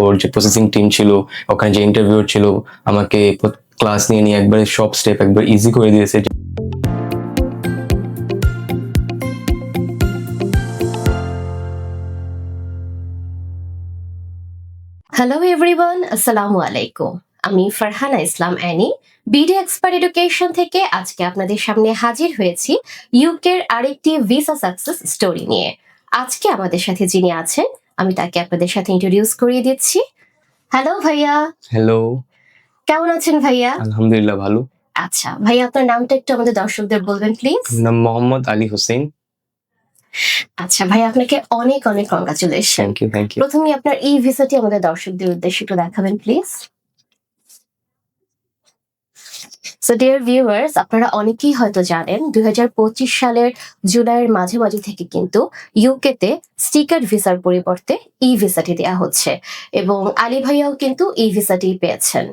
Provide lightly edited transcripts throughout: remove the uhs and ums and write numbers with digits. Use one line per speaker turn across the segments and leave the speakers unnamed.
ওর যে processing team ছিল, ওখানে যে ইন্টারভিউর ছিল, আমাকে ক্লাস নিয়ে নিয়ে একবারে সব স্টেপ একবার ইজি করে দিয়েছে।
হ্যালো এভরিওয়ান, আসসালামু আলাইকুম। আমি ফারহানা ইসলাম অ্যানি, বিডি এক্সপার্ট এডুকেশন থেকে আজকে আপনাদের সামনে হাজির হয়েছি ইউকের আরেকটি ভিসা সাকসেস স্টোরি নিয়ে। আজকে আমাদের সাথে যিনি আছেন, আমি তাকে আপনাদের সাথে ইন্ট্রোডিউস করিয়ে দিচ্ছি। হ্যালো ভাইয়া।
হ্যালো,
কেমন আছেন ভাইয়া?
আলহামদুলিল্লাহ ভালো।
আচ্ছা ভাইয়া, আপনার নামটা একটু আমাদের দর্শকদের বলবেন প্লিজ।
নাম মোহাম্মদ আলী হোসেন।
আচ্ছা ভাইয়া, আপনাকে অনেক অনেক congratulation.
Thank you, thank you.
প্রথমে আপনার এই ভিসাটি আমাদের দর্শকদের উদ্দেশ্যে একটু দেখাবেন প্লিজ। সো ডিয়ার ভিউয়ার্স, আপনারা অনেকেই হয়তো জানেন 2025 সালের জুলাইয়ের মাঝামাঝি থেকে কিন্তু ইউকেতে স্টিকার ভিসার পরিবর্তে ই ভিসাটি দেওয়া হচ্ছে এবং আলী ভাইয়াও কিন্তু এই ভিসাটি পেয়েছেন।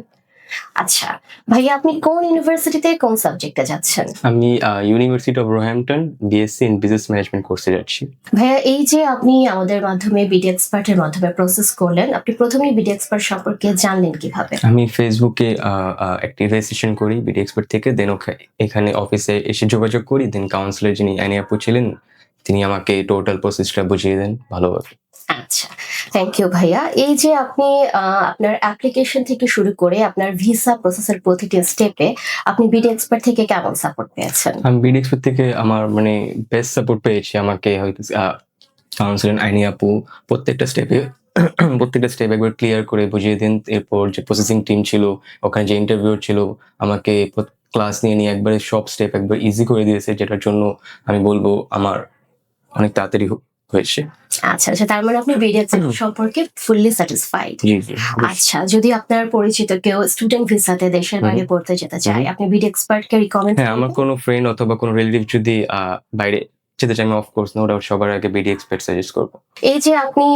আচ্ছা ভাইয়া, আপনি কোন ইউনিভার্সিটিতে কোন সাবজেক্টে যাচ্ছেন?
আমি university of Roehampton BSc in business management কোর্সে যাচ্ছি।
ভাইয়া, এই যে আপনি আমাদের মাধ্যমে বিডি এক্সপার্টের মাধ্যমে প্রসেস করলেন, আপনি প্রথমেই বিডি এক্সপার্ট সম্পর্কে জানলেন কিভাবে?
আমি ফেসবুকে একটি রেজিস্ট্রেশন করি বিডি এক্সপার্ট থেকে, দেন এখানে অফিসে এসে যোগাযোগ করি, দেন কাউন্সিলর যিনি অ্যানি আপু ছিলেন তিনি আমাকে টোটাল প্রসেসটা বুঝিয়ে দেন ভালোভাবে।
আচ্ছা, থ্যাংক ইউ ভাইয়া। এই যে আপনি আপনার অ্যাপ্লিকেশন থেকে শুরু করে আপনার ভিসা প্রসেসের প্রতিটি স্টেপে আপনি বিডি এক্সপার্ট থেকে কেমন সাপোর্ট পেয়েছেন?
আমি বিডি এক্সপার্ট থেকে আমার বেস্ট সাপোর্ট পেয়েছি। আমাকে হয়তো কাউন্সিলর আইনি আপু প্রত্যেকটা স্টেপে একবার ক্লিয়ার করে বুঝিয়ে দেন। এরপর যে প্রসেসিং টিম ছিল, ওখানে যে ইন্টারভিউর ছিল, আমাকে ক্লাস নিয়ে নিয়ে একবারে সব স্টেপ একবার ইজি করে দিয়েছে, যেটার জন্য আমি বলবো আমার অনেক তাড়াতাড়ি হয়েছে।
আচ্ছা আচ্ছা, তার মানে আপনি বিডি এক্সপার্ট সম্পর্কে ফুললি স্যাটিসফাইড।
জি, জি।
আচ্ছা, যদি আপনার পরিচিত কেউ স্টুডেন্ট ভিসাতে দেশের বাইরে পড়তে যেতে চায়, আপনি বিডি এক্সপার্ট কে রিকমেন্ড
হ্যাঁ, আমার
করবেন?
কোনো ফ্রেন্ড অথবা কোনো রিলেটিভ যদি বাইরে যেতে চায়, আমি অফকোর্স নো ডাউট সবার আগে বিডি এক্সপার্ট সাজেস্ট করবো।
এই যে আপনি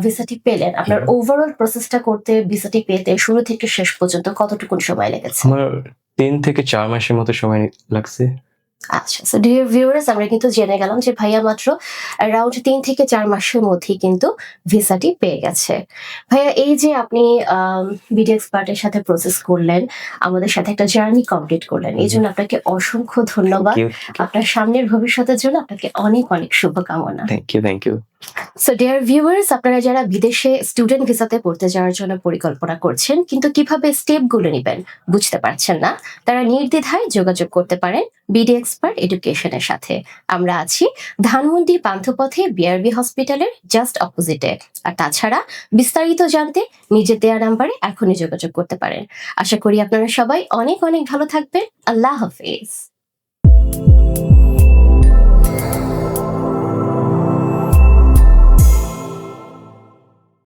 ভিসাটি পেলেন, আপনার ওভারঅল প্রসেসটা করতে, ভিসাটি পেতে শুরু থেকে শেষ পর্যন্ত কতটুকু সময় লেগেছে?
আমার 3 থেকে 4 মাসের মতো সময় লাগছে।
আচ্ছা, সো ডিয়ার ভিউয়ার্স, আমরা কিন্তু জেনে গেলাম যে ভাইয়া মাত্র অ্যারাউন্ড 3 থেকে 4 মাসের মধ্যেই কিন্তু ভিসাটি পেয়ে গেছে। ভাইয়া, এই যে আপনি বিডি এক্সপার্টের সাথে প্রসেস করলেন, আমাদের সাথে একটা জার্নি কমপ্লিট করলেন, এই জন্য আপনাকে অসংখ্য ধন্যবাদ। আপনার সামনের ভবিষ্যতের জন্য আপনাকে অনেক অনেক শুভকামনা।
Thank you, thank you.
So dear viewers, আপনারা যারা বিদেশে স্টুডেন্ট ভিসাতে পড়তে যাওয়ার জন্য পরিকল্পনা করছেন কিন্তু কিভাবে স্টেপগুলো নেবেন বুঝতে পারছেন না, তারা নির্দ্বিধায় যোগাযোগ করতে পারেন বিডি এক্সপার্ট এডুকেশনের সাথে। আমরা আছি ধানমন্ডি পান্থপথে বিআরবি হসপিটালের জাস্ট অপোজিটে। আর তাছাড়া বিস্তারিত জানতে নিজের দেয়া নাম্বারে এখনই যোগাযোগ করতে পারেন। আশা করি আপনারা সবাই অনেক অনেক ভালো থাকবেন। আল্লাহ হাফেজ।